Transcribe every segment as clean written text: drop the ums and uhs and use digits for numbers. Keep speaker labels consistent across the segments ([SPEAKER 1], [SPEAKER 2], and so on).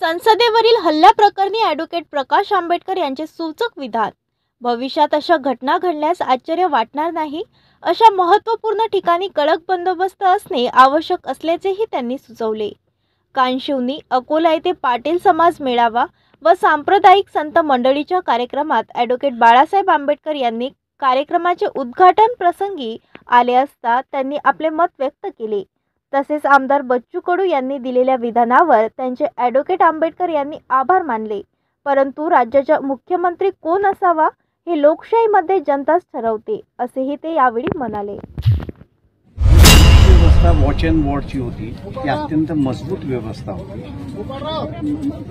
[SPEAKER 1] संसदेवरील हल्ल्याप्रकरणी ॲडव्होकेट प्रकाश आंबेडकर यांचे सूचक विधान। भविष्यात अशा घटना घडल्यास आश्चर्य वाटणार नाही। अशा महत्त्वपूर्ण ठिकाणी कडक बंदोबस्त असणे आवश्यक असल्याचेही त्यांनी सुचवले। कानशिवनी अकोला येथे पाटील समाज मेळावा व सांप्रदायिक संत मंडळीच्या कार्यक्रमात ॲडव्होकेट बाळासाहेब आंबेडकर यांनी कार्यक्रमाचे उद्घाटन प्रसंगी आले असता त्यांनी आपले मत व्यक्त केले। तसेच आमदार बच्चू कडू यांनी दिलेल्या विधानावर त्यांचे ॲडव्होकेट आंबेडकर यांनी आभार मानले। परंतु राज्याचा मुख्यमंत्री कोण असावा हे लोकशाहीमध्ये जनताच ठरवते, असेही ते यावेळी म्हणाले।
[SPEAKER 2] व्यवस्था वॉच अँड वॉर्डची होती, ती अत्यंत मजबूत व्यवस्था होती।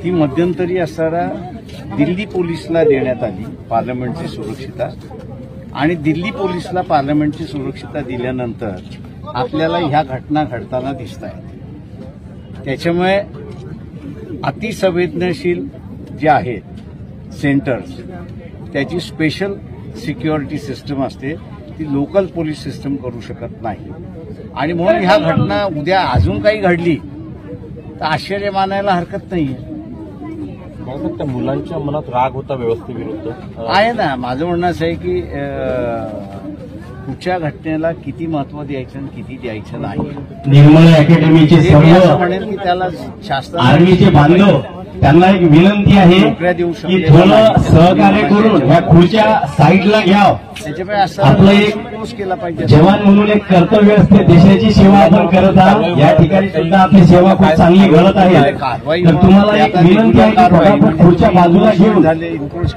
[SPEAKER 2] ती मध्यंतरी असताना दिल्ली पोलिसला देण्यात आली पार्लमेंटची सुरक्षिता, आणि दिल्ली पोलिसला पार्लमेंटची सुरक्षिता दिल्यानंतर आपल्याला ह्या घटना घडताना दिसत आहेत। त्याच्यामुळे अतिसंवेदनशील जे आहेत सेंटर्स, त्याची स्पेशल सिक्युरिटी सिस्टम असते, ती लोकल पोलीस सिस्टम करू शकत नाही। आणि म्हणून ह्या घटना उद्या अजून काही घडली तर आश्चर्य मानायला हरकत नाहीये।
[SPEAKER 3] त्या मुलांच्या मनात राग होता व्यवस्थेविरुद्ध
[SPEAKER 2] आहे ना। माझं म्हणणं असं आहे की पुढच्या घटनेला किती महत्व द्यायचं आणि किती द्यायचं नाही।
[SPEAKER 4] निर्मळ अकॅडमीचे सर्व
[SPEAKER 2] म्हणेल की त्याला शास्त्र
[SPEAKER 4] आर्मीचे बांधव त्यांना एक विनंती आहे की थोडं सहकार्य करून या खुर्च्या साईडला घ्याव।
[SPEAKER 2] त्याच्यामुळे असं
[SPEAKER 4] आपलं एक
[SPEAKER 2] केला पाहिजे।
[SPEAKER 4] जवान म्हणून एक कर्तव्य असते, देशाची सेवा आपण करत आहोत। या ठिकाणी सुद्धा आपली सेवा खूप चांगली घडत आहे। तर तुम्हाला एक विनंती आहे की फटाफट खुर्च्या बाजूला घेऊन,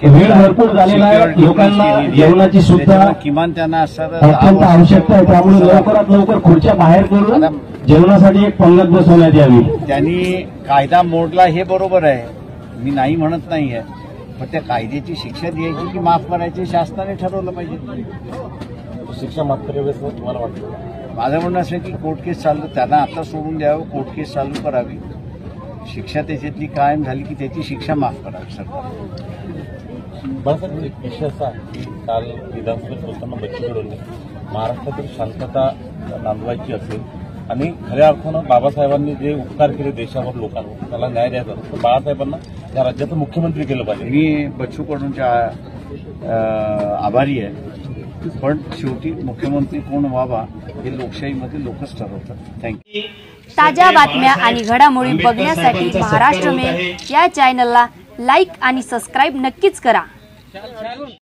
[SPEAKER 4] वेळ भरपूर झालेला आहे, लोकांना जेवणाची सुद्धा
[SPEAKER 2] किमान त्यांना
[SPEAKER 4] अत्यंत आवश्यकता आहे। त्यामुळे लवकरात लवकर खुर्च्या बाहेर करून जेवणासाठी एक पंगत बसवण्यात यावी।
[SPEAKER 2] त्यांनी कायदा मोडला हे बरोबर आहे, मी नाही म्हणत नाही आहे, पण त्या कायद्याची शिक्षा द्यायची की माफ करायची शासनाने ठरवलं पाहिजे।
[SPEAKER 3] शिक्षा माफ करावी असं तुम्हाला वाटतं?
[SPEAKER 2] माझं म्हणणं असं की कोर्ट केस चालू, त्यांना आता सोडून द्यावं, कोर्ट केस चालू करावी, शिक्षा त्याच्यातली कायम झाली की त्याची शिक्षा माफ करावी सरकार।
[SPEAKER 3] बरं, एक विषय असा की काल विधानसभेत बोलताना बच्चू कडूंनी महाराष्ट्रातील शांतता नांदवायची असेल आणि खऱ्या अर्थानं बाबासाहेबांनी जे उपकार केले देशावर लोकांवर, त्याला न्याय द्यायचा असेल तर बाळासाहेबांना या राज्याचं मुख्यमंत्री केलं पाहिजे।
[SPEAKER 2] मी बच्चू कडूंच्या आभारी आहे, पण शेवटी मुख्यमंत्री कोण व्हावा हे लोकशाहीमध्ये लोकच ठरवतात। थँक्यू।
[SPEAKER 5] ताज्या बातम्या आणि घडामोडी बघण्यासाठी महाराष्ट्र मेल या चॅनलला लाईक आणि सबस्क्राईब नक्कीच करा।